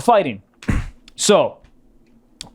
fighting. So,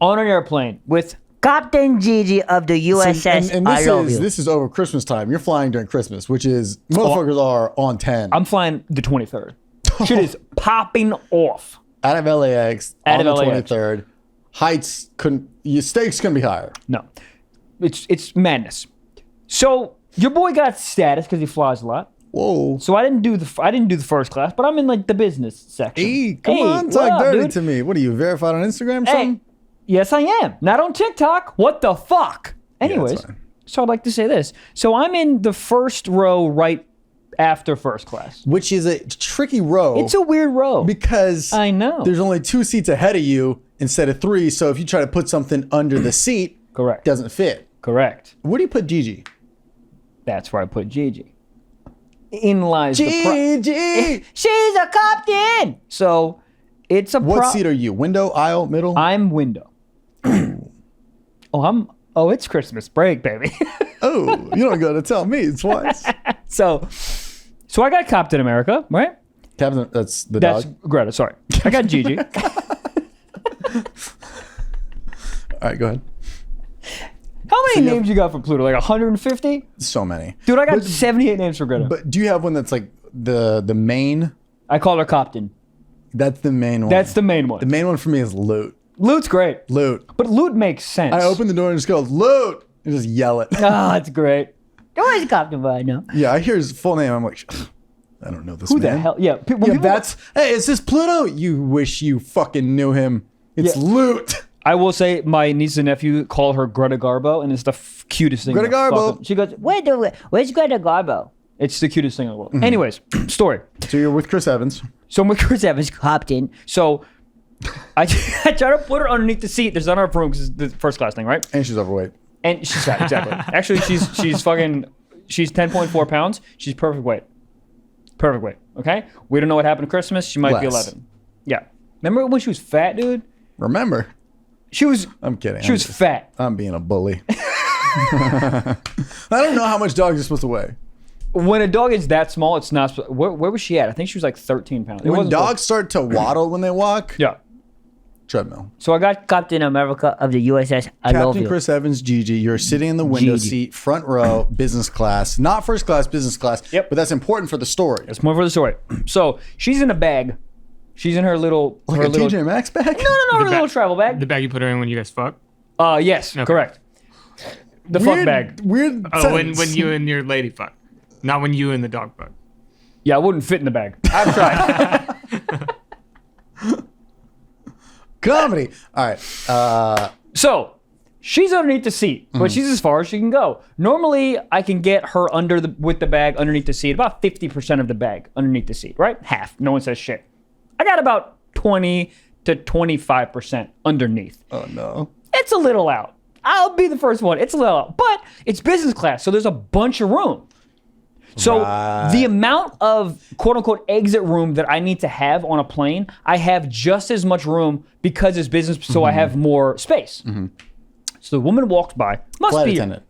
on an airplane with Captain Gigi of the USS and I love you. this is over Christmas time. You're flying during Christmas, which is motherfuckers are on 10. I'm flying the 23rd. Shit is popping off. Out of LAX on the 23rd. Heights your stakes couldn't be higher. No, it's madness. So your boy got status because he flies a lot. Whoa. So I didn't do the first class, but I'm in like the business section. Hey, come on, talk dirty to me. What are you, verified on Instagram or something? Hey, yes, I am. Not on TikTok. What the fuck? Anyways, so I'd like to say this. So I'm in the first row right after first class. Which is a tricky row. It's a weird row. Because I know. There's only 2 seats ahead of you instead of 3. So if you try to put something under the seat, Correct. It doesn't fit. Correct. Where do you put Gigi? That's where I put Gigi. In lies Gigi! She's a captain! So it's a What seat are you? Window, aisle, middle? I'm window. Oh, it's Christmas break, baby. Oh, you don't gotta tell me twice. So I got Captain America, right? Captain, that's the That's dog. Greta, sorry. I got Gigi. All right, go ahead. How many names you got for Pluto? Like 150? So many. Dude, I got 78 names for Greta. But do you have one that's like the main? I call her Captain. That's the main one. That's the main one. The main one for me is loot. Loot's great. Loot. But loot makes sense. I open the door and just go, loot! And just yell it. Ah, it's great. Where's Captain Boy? No. Yeah, I hear his full name. I'm like, I don't know this Who man. the hell? Yeah. Hey, is this Pluto? You wish you fucking knew him. It's loot. I will say my niece and nephew call her Greta Garbo, and it's the cutest thing. Greta Garbo. She goes, Where's Greta Garbo? it's the cutest thing in the world. Anyways, story. So you're with Chris Evans. So I'm with Chris Evans. Captain. So I try to put her underneath the seat. There's not enough room because it's the first class thing, right? And she's overweight. And she's fat, exactly. Actually, she's 10.4 pounds. She's perfect weight. Perfect weight, okay? We don't know what happened to Christmas. She might be 11. Yeah. Remember when she was fat, dude? Remember? She was... I'm kidding. She was fat. I'm being a bully. I don't know how much dogs are supposed to weigh. When a dog is that small, it's not... Where was she at? I think she was like 13 pounds. When dogs start to waddle when they walk, Yeah. treadmill. So I got... Captain America of the USS I love Captain you. Chris Evans, Gigi, you're sitting in the window Gigi. seat, front row, business class. Not first class, business class. Yep. But that's important for the story. It's more for the story. So she's in a bag. She's in her little... Like her a little, TJ Maxx bag? No, her little travel bag. The bag you put her in when you guys fuck? Yes, correct. The fuck bag. Weird Oh, when sentence. you and your lady fuck. Not when you and the dog fuck. Yeah, I wouldn't fit in the bag. I've tried. Comedy. All right. So she's underneath the seat, but she's as far as she can go. Normally, I can get her with the bag underneath the seat, about 50% of the bag underneath the seat, right? Half. No one says shit. I got about 20 to 25% underneath. Oh, no. It's a little out. I'll be the first one. It's a little out, but it's business class, so there's a bunch of room. So the amount of quote unquote exit room that I need to have on a plane, I have just as much room because it's business, so I have more space. So the woman walks by. Flight attendant.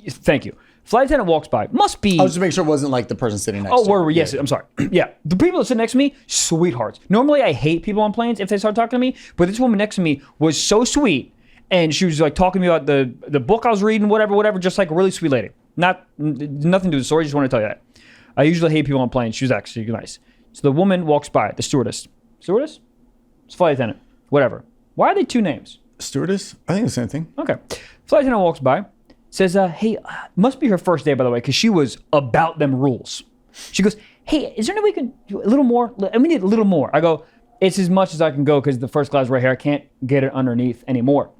Thank you. Flight attendant walks by. Must be. I was just making sure it wasn't like the person sitting next to you. Yes, I'm sorry. Yeah, the people that sit next to me, sweethearts. Normally, I hate people on planes if they start talking to me, but this woman next to me was so sweet, and she was like talking to me about the book I was reading, whatever, just like a really sweet lady. Nothing to do with the story, just want to tell you that. I usually hate people on planes. She was actually nice. So the woman walks by, the stewardess. Stewardess? It's flight attendant. Whatever. Why are they two names? Stewardess? I think the same thing. Okay. Flight attendant walks by, says, hey, must be her first day, by the way, because she was about them rules. She goes, hey, is there any way we can do a little more? We need a little more. I go, it's as much as I can go because the first class right here, I can't get it underneath anymore.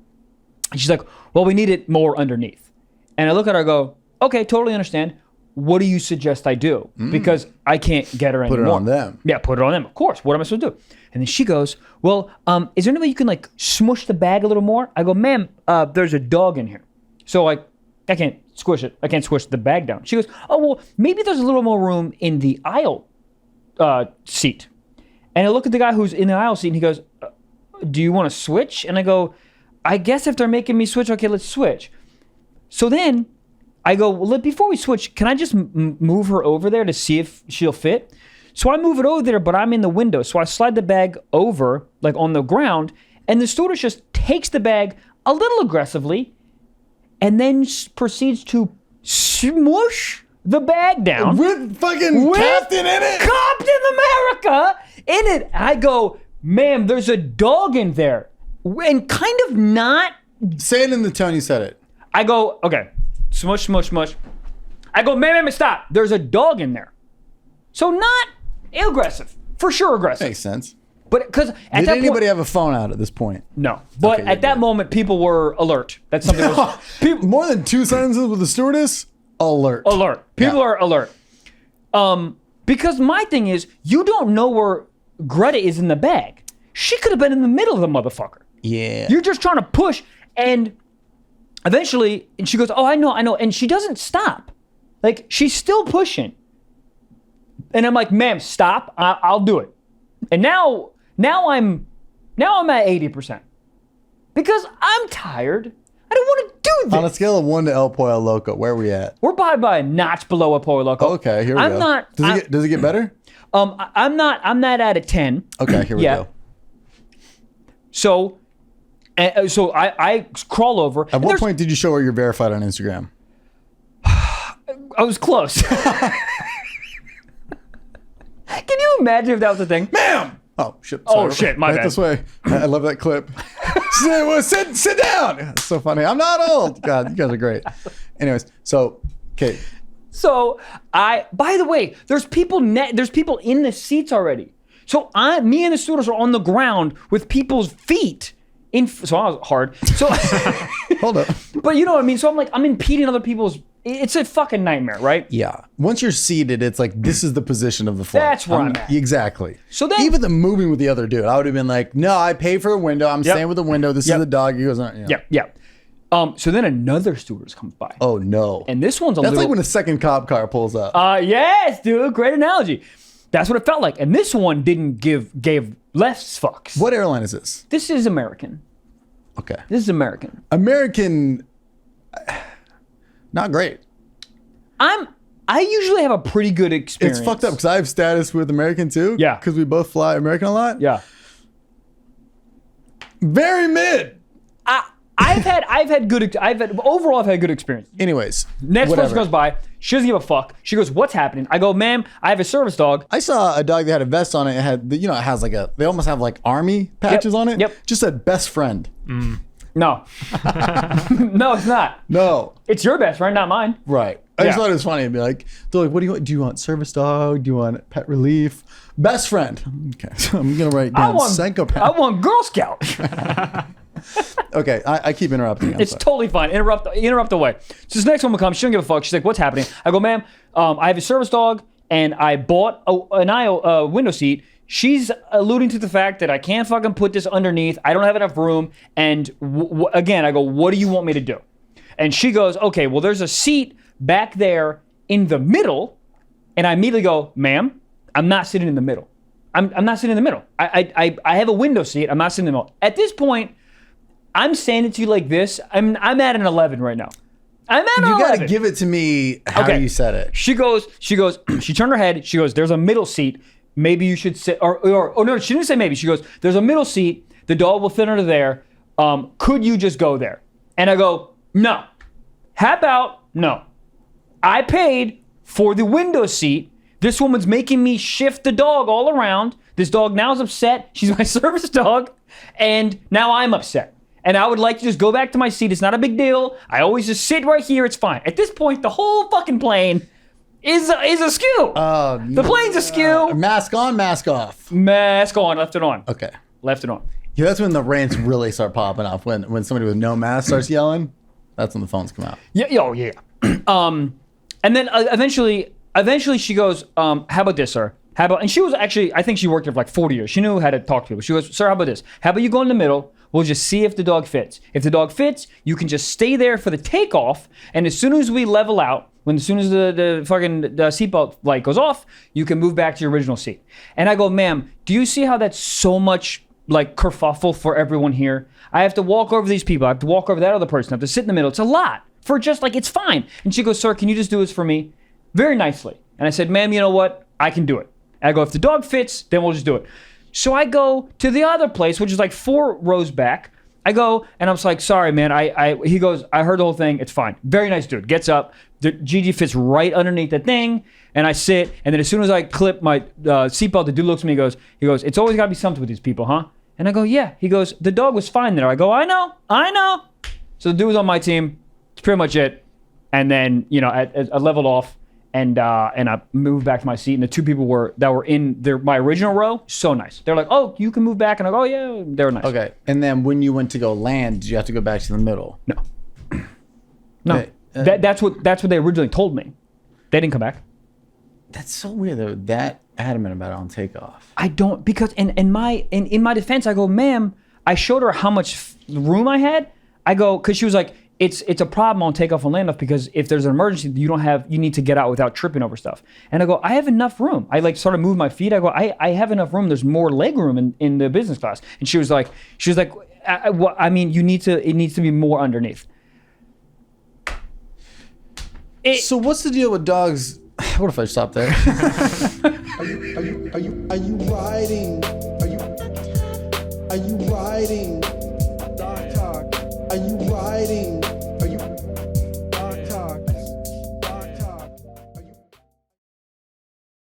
And she's like, well, we need it more underneath. And I look at her, I go, okay, totally understand. What do you suggest I do? Because I can't get her anymore. Put it on them. Yeah, put it on them. Of course. What am I supposed to do? And then she goes, well, is there any way you can like smush the bag a little more? I go, ma'am, there's a dog in here. So I can't squish it. I can't squish the bag down. She goes, oh, well, maybe there's a little more room in the aisle seat. And I look at the guy who's in the aisle seat and he goes, do you want to switch? And I go, I guess if they're making me switch, okay, let's switch. So then I go, well, before we switch, can I just move her over there to see if she'll fit? So I move it over there, but I'm in the window. So I slide the bag over, like on the ground, and the stewardess just takes the bag a little aggressively and then proceeds to smush the bag down. With fucking Captain in it. Captain America in it. I go, ma'am, there's a dog in there. And kind of not. Say it in the tone you said it. I go, okay, smush, smush, smush. I go, ma'am, stop. There's a dog in there. So not aggressive. For sure aggressive. Makes sense. But because at Did that anybody point, have a phone out at this point? no. But Okay, at that moment, people were alert. That's something was More than 2 sentences with the stewardess? Alert. alert. People Yeah. are alert. Because my thing is, you don't know where Greta is in the bag. She could have been in the middle of the motherfucker. Yeah. You're just trying to push, and eventually, and she goes, "Oh, I know," and she doesn't stop. Like she's still pushing, and I'm like, "Ma'am, stop! I'll do it." And now I'm at 80% because I'm tired. I don't want to do this. On a scale of 1 to El Pollo Loco, where are we at? We're by a notch below a Pollo Loco. Okay, here we go. Does it get better? I'm not at a 10. Okay, here we Yeah. go. So I crawl over. At what point did you show her you're verified on Instagram? I was close. Can you imagine if that was a thing? Ma'am! Oh, shit. Oh, Sorry. shit, my right bad. this way. I love that clip. Sit down! It's so funny. I'm not old. God, you guys are great. Anyways, so, okay. So by the way, there's people in the seats already. So me and the students are on the ground with people's feet in. So I was hard. So, Hold up. but you know what I mean. So I'm impeding other people's. It's a fucking nightmare, right? Yeah. Once you're seated, it's like, this is the position of the flight. That's where I'm at. Exactly. So then- even the moving with the other dude, I would have been like, no, I pay for a window. I'm staying with the window. This Yep. is the dog. He goes, you know. Yeah. So then another stewardess comes by. Oh, no. And this one's a That's little. like when a second cop car pulls up. Yes, dude. Great analogy. That's what it felt like. And this one gave less fucks. What airline is this? This is American. Okay. This is American. American, not great. I usually have a pretty good experience. It's fucked up because I have status with American too. Yeah. Because we both fly American a lot. Yeah. Very mid. I've had good experience. Anyways. Next whatever. person goes by. She doesn't give a fuck. She goes, "What's happening?" I go, "Ma'am, I have a service dog." I saw a dog that had a vest on it. It had, it has like they almost have like army patches on it. Yep. Just said best friend. No. No, it's not. No. It's your best friend, not mine. Right. I just Yeah. thought it was funny. It'd be like, they're like, what do you want? Do you want service dog? Do you want pet relief? Best friend. Okay. So I'm going to write down psychopath. I want Girl Scout. Okay. I keep interrupting. I'm It's sorry. totally fine. Interrupt away. So this next one will come. She doesn't give a fuck. She's like, "What's happening?" I go, "Ma'am, I have a service dog, and I bought an aisle window seat." She's alluding to the fact that I can't fucking put this underneath. I don't have enough room. And again, I go, "What do you want me to do?" And she goes, "Okay, well, there's a seat back there in the middle." And I immediately go, "Ma'am, I'm not sitting in the middle. I'm not sitting in the middle. I have a window seat. I'm not sitting in the middle." At this point, I'm saying it to you like this. I'm at an 11 right now. I'm at an 11. You got to give it to me how you said it. She goes, she turned her head. She goes, "There's a middle seat. Maybe you should sit," or no, she didn't say maybe. She goes, "There's a middle seat. The dog will fit under there. Could you just go there?" And I go, "No. How about no? I paid for the window seat. This woman's making me shift the dog all around. This dog now is upset. She's my service dog. And now I'm upset. And I would like to just go back to my seat. It's not a big deal. I always just sit right here. It's fine." At this point, the whole fucking plane is askew. The plane's askew. Mask on, mask off. Mask on, left it on. Okay. Left it on. Yeah, that's when the rants really start popping up. When somebody with no mask starts yelling, that's when the phones come out. Yeah, yeah. And then eventually she goes, "How about this, sir? How about?" And she was actually, I think she worked there for like 40 years. She knew how to talk to people. She goes, "Sir, how about this? How about you go in the middle? We'll just see if the dog fits. If the dog fits, you can just stay there for the takeoff. And as soon as we level out, as soon as the fucking seatbelt light goes off, you can move back to your original seat." And I go, "Ma'am, do you see how that's so much like kerfuffle for everyone here? I have to walk over these people. I have to walk over that other person. I have to sit in the middle. It's a lot for just like, it's fine." And she goes, "Sir, can you just do this for me?" Very nicely. And I said, "Ma'am, you know what? I can do it." And I go, if the dog fits, then we'll just do it. So I go to the other place, which is like 4 rows back. I go and I'm just like, sorry, man. He goes, I heard the whole thing. It's fine. Very nice dude. Gets up. Gigi fits right underneath the thing. And I sit. And then as soon as I clip my seatbelt, the dude looks at me. He goes, it's always got to be something with these people, huh? And I go, yeah. He goes, the dog was fine there. I go, I know. So the dude was on my team. That's pretty much it. And then, I leveled off. And I moved back to my seat, and the 2 people that were in my original row, so nice. They're like, "Oh, you can move back," and I go, "Oh yeah," they were nice. Okay, and then when you went to go land, did you have to go back to the middle? No. Okay, That's what they originally told me. They didn't come back. That's so weird. They're that adamant about it on takeoff. I don't, because in my defense, I go, "Ma'am," I showed her how much room I had. I go, because she was like, It's a problem on takeoff and land off, because if there's an emergency, you need to get out without tripping over stuff. And I go, I have enough room. I like sort of move my feet. I go, I have enough room. There's more leg room in the business class. And she was like, I mean, it needs to be more underneath. So what's the deal with dogs? What if I stop there? Are you riding? Are you riding? Dog talk. Are you riding?